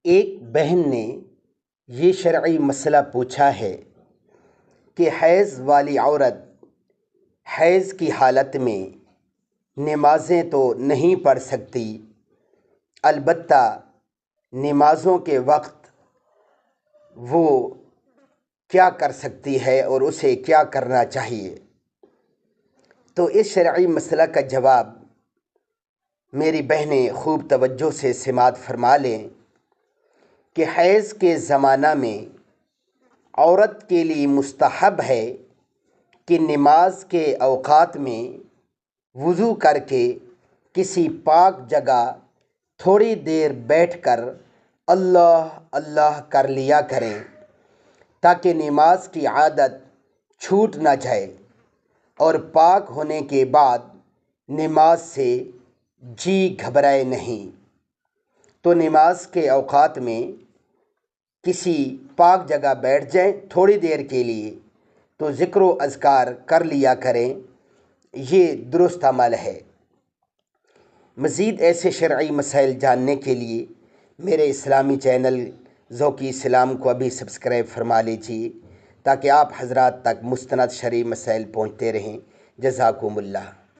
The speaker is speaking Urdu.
ایک بہن نے یہ شرعی مسئلہ پوچھا ہے کہ حیض والی عورت حیض کی حالت میں نمازیں تو نہیں پڑھ سکتی، البتہ نمازوں کے وقت وہ کیا کر سکتی ہے اور اسے کیا کرنا چاہیے؟ تو اس شرعی مسئلہ کا جواب میری بہنیں خوب توجہ سے سماعت فرما لیں کہ حیض کے زمانہ میں عورت کے لیے مستحب ہے کہ نماز کے اوقات میں وضو کر کے کسی پاک جگہ تھوڑی دیر بیٹھ کر اللہ اللہ کر لیا کریں تاکہ نماز کی عادت چھوٹ نہ جائے اور پاک ہونے کے بعد نماز سے جی گھبرائے نہیں۔ تو نماز کے اوقات میں کسی پاک جگہ بیٹھ جائیں تھوڑی دیر کے لیے تو ذکر و اذکار کر لیا کریں، یہ درست عمل ہے۔ مزید ایسے شرعی مسائل جاننے کے لیے میرے اسلامی چینل ذوق اسلام کو ابھی سبسکرائب فرما لیجیے تاکہ آپ حضرات تک مستند شرعی مسائل پہنچتے رہیں۔ جزاکم اللہ۔